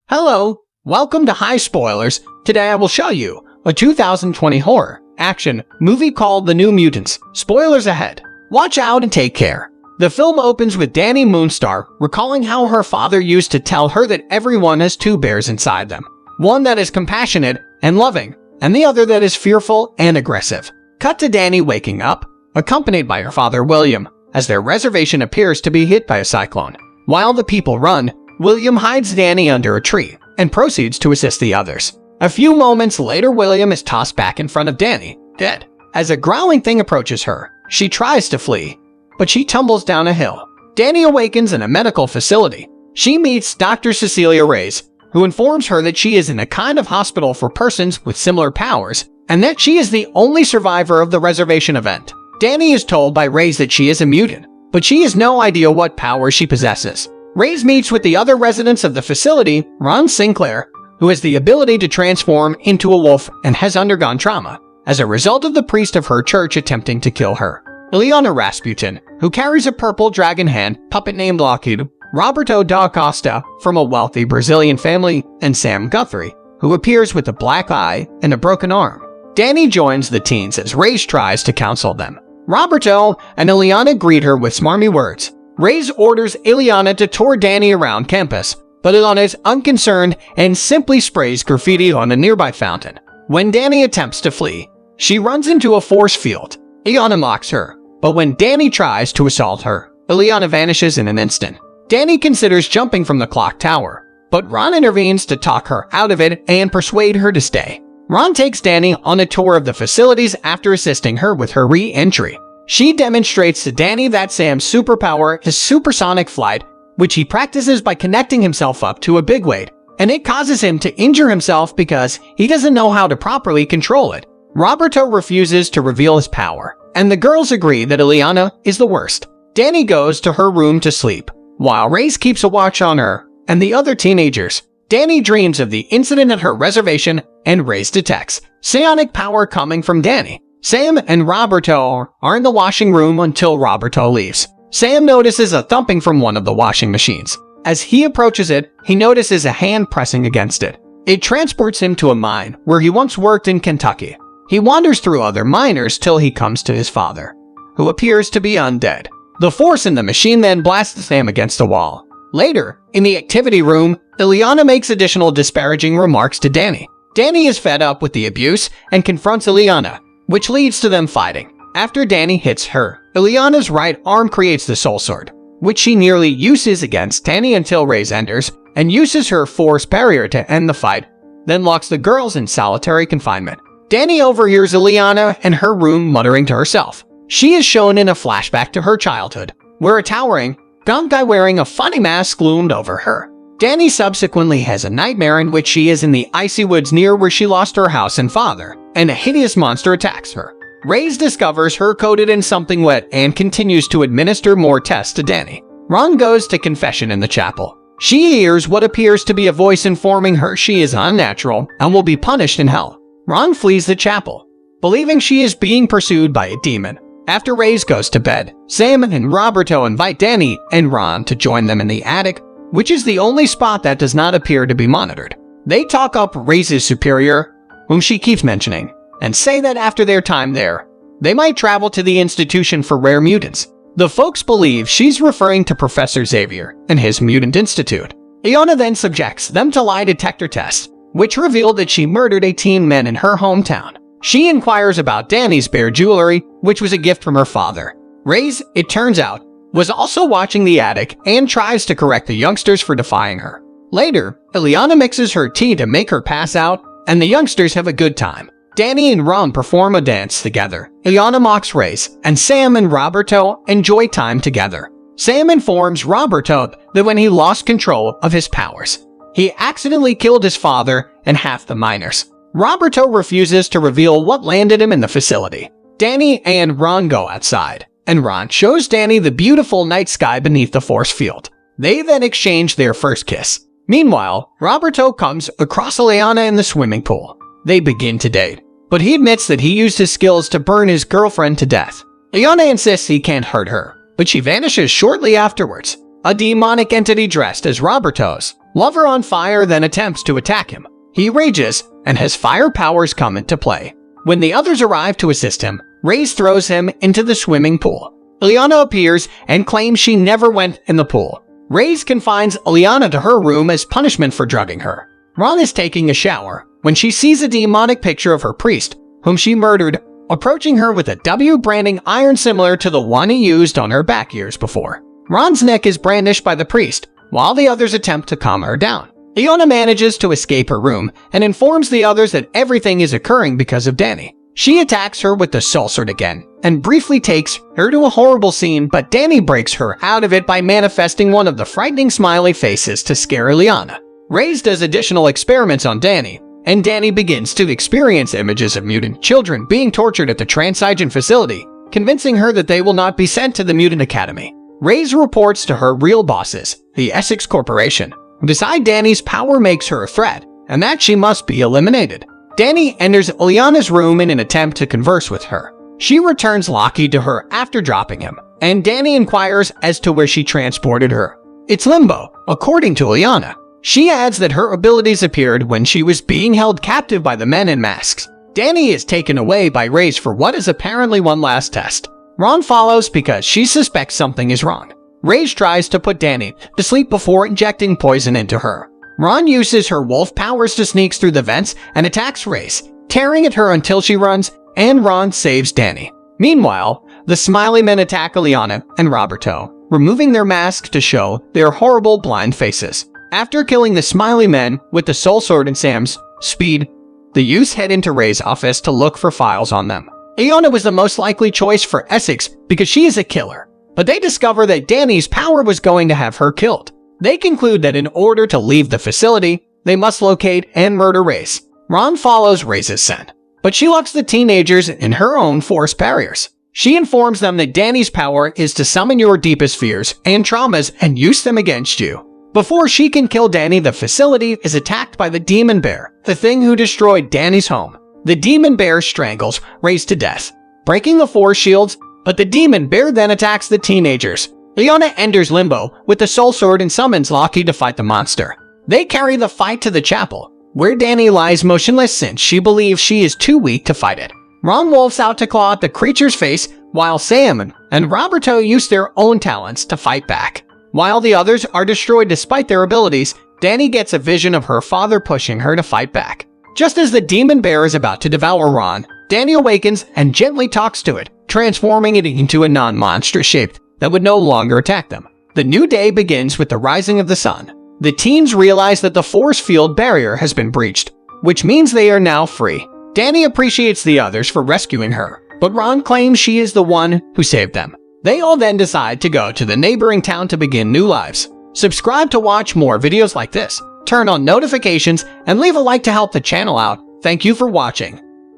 Hello, welcome to High Spoilers. Today I will show you a 2020 horror action movie called The New Mutants. Spoilers ahead. Watch out and take care. The film opens with Dani Moonstar recalling how her father used to tell her that everyone has two bears inside them. One that is compassionate and loving, and the other that is fearful and aggressive. Cut to Dani waking up, accompanied by her father William, as their reservation appears to be hit by a cyclone. While the people run, William hides Dani under a tree and proceeds to assist the others. A few moments later, William is tossed back in front of Dani, dead. As a growling thing approaches her, she tries to flee, but she tumbles down a hill. Dani awakens in a medical facility. She meets Dr. Cecilia Reyes, who informs her that she is in a kind of hospital for persons with similar powers, and that she is the only survivor of the reservation event. Dani is told by Reyes that she is a mutant, but she has no idea what power she possesses. Reyes meets with the other residents of the facility, Ron Sinclair, who has the ability to transform into a wolf and has undergone trauma as a result of the priest of her church attempting to kill her. Ileana Rasputin, who carries a purple dragon hand puppet named Lockheed, Roberto da Costa from a wealthy Brazilian family, and Sam Guthrie, who appears with a black eye and a broken arm. Dani joins the teens as Reyes tries to counsel them. Roberto and Ileana greet her with smarmy words. Reyes orders Ileana to tour Dani around campus, but Ileana is unconcerned and simply sprays graffiti on a nearby fountain. When Dani attempts to flee, she runs into a force field. Ileana mocks her, but when Dani tries to assault her, Ileana vanishes in an instant. Dani considers jumping from the clock tower, but Ron intervenes to talk her out of it and persuade her to stay. Ron takes Dani on a tour of the facilities after assisting her with her re-entry. She demonstrates to Dani that Sam's superpower is supersonic flight, which he practices by connecting himself up to a big weight, and it causes him to injure himself because he doesn't know how to properly control it. Roberto refuses to reveal his power, and the girls agree that Ileana is the worst. Dani goes to her room to sleep, while Reyes keeps a watch on her and the other teenagers. Dani dreams of the incident at her reservation, and Reyes detects psionic power coming from Dani. Sam and Roberto are in the washing room until Roberto leaves. Sam notices a thumping from one of the washing machines. As he approaches it, he notices a hand pressing against it. It transports him to a mine where he once worked in Kentucky. He wanders through other miners till he comes to his father, who appears to be undead. The force in the machine then blasts Sam against the wall. Later, in the activity room, Ileana makes additional disparaging remarks to Dani. Dani is fed up with the abuse and confronts Ileana, which leads to them fighting. After Dani hits her, Ileana's right arm creates the soul sword, which she nearly uses against Dani until Reyes enters and uses her force barrier to end the fight, then locks the girls in solitary confinement. Dani overhears Ileana in her room muttering to herself. She is shown in a flashback to her childhood, where a towering, gaunt guy wearing a funny mask loomed over her. Dani subsequently has a nightmare in which she is in the icy woods near where she lost her house and father, and a hideous monster attacks her. Reyes discovers her coated in something wet and continues to administer more tests to Dani. Ron goes to confession in the chapel. She hears what appears to be a voice informing her she is unnatural and will be punished in hell. Ron flees the chapel, believing she is being pursued by a demon. After Reyes goes to bed, Sam and Roberto invite Dani and Ron to join them in the attic, which is the only spot that does not appear to be monitored. They talk up Reyes' superior, whom she keeps mentioning, and say that after their time there, they might travel to the Institution for Rare Mutants. The folks believe she's referring to Professor Xavier and his Mutant Institute. Ileana then subjects them to lie detector tests, which reveal that she murdered 18 men in her hometown. She inquires about Dani's bear jewelry, which was a gift from her father. Reyes, it turns out, was also watching the attic and tries to correct the youngsters for defying her. Later, Ileana mixes her tea to make her pass out, and the youngsters have a good time. Dani and Ron perform a dance together. Ileana mocks Reyes, and Sam and Roberto enjoy time together. Sam informs Roberto that when he lost control of his powers, he accidentally killed his father and half the miners. Roberto refuses to reveal what landed him in the facility. Dani and Ron go outside, and Ron shows Dani the beautiful night sky beneath the force field. They then exchange their first kiss. Meanwhile, Roberto comes across Ileana in the swimming pool. They begin to date, but he admits that he used his skills to burn his girlfriend to death. Ileana insists he can't hurt her, but she vanishes shortly afterwards. A demonic entity dressed as Roberto's Lover on fire then attempts to attack him. He rages, and his fire powers come into play. When the others arrive to assist him, Reyes throws him into the swimming pool. Illyana appears and claims she never went in the pool. Reyes confines Illyana to her room as punishment for drugging her. Ron is taking a shower when she sees a demonic picture of her priest, whom she murdered, approaching her with a W branding iron similar to the one he used on her back years before. Ron's neck is brandished by the priest, while the others attempt to calm her down. Illyana manages to escape her room and informs the others that everything is occurring because of Danny. She attacks her with the soul sword again and briefly takes her to a horrible scene, but Danny breaks her out of it by manifesting one of the frightening smiley faces to scare Illyana. Reyes does additional experiments on Danny, and Danny begins to experience images of mutant children being tortured at the Transigen facility, convincing her that they will not be sent to the Mutant Academy. Reyes reports to her real bosses, the Essex Corporation, who decide Danny's power makes her a threat, and that she must be eliminated. Danny enters Illyana's room in an attempt to converse with her. She returns Lockheed to her after dropping him, and Danny inquires as to where she transported her. It's Limbo, according to Illyana. She adds that her abilities appeared when she was being held captive by the men in masks. Danny is taken away by Reyes for what is apparently one last test. Ron follows because she suspects something is wrong. Reyes tries to put Danny to sleep before injecting poison into her. Ron uses her wolf powers to sneak through the vents and attacks Reyes, tearing at her until she runs, and Ron saves Danny. Meanwhile, the Smiley Men attack Illyana and Roberto, removing their masks to show their horrible blind faces. After killing the Smiley Men with the soul sword and Sam's speed, the youths head into Rey's office to look for files on them. Illyana was the most likely choice for Essex because she is a killer, but they discover that Danny's power was going to have her killed. They conclude that in order to leave the facility, they must locate and murder Reyes. Ron follows Reyes' scent, but she locks the teenagers in her own force barriers. She informs them that Danny's power is to summon your deepest fears and traumas and use them against you. Before she can kill Danny, the facility is attacked by the Demon Bear, the thing who destroyed Danny's home. The Demon Bear strangles Reyes to death, breaking the force shields, but the Demon Bear then attacks the teenagers. Illyana enters Limbo with the soul sword and summons Lockheed to fight the monster. They carry the fight to the chapel, where Danny lies motionless since she believes she is too weak to fight it. Ron wolfs out to claw at the creature's face, while Sam and Roberto use their own talents to fight back. While the others are destroyed despite their abilities, Danny gets a vision of her father pushing her to fight back. Just as the Demon Bear is about to devour Ron, Danny awakens and gently talks to it, transforming it into a non-monstrous shape that would no longer attack them. The new day begins with the rising of the sun. The teens realize that the force field barrier has been breached, which means they are now free. Danny appreciates the others for rescuing her, but Ron claims she is the one who saved them. They all then decide to go to the neighboring town to begin new lives. Subscribe to watch more videos like this, turn on notifications, and leave a like to help the channel out. Thank you for watching.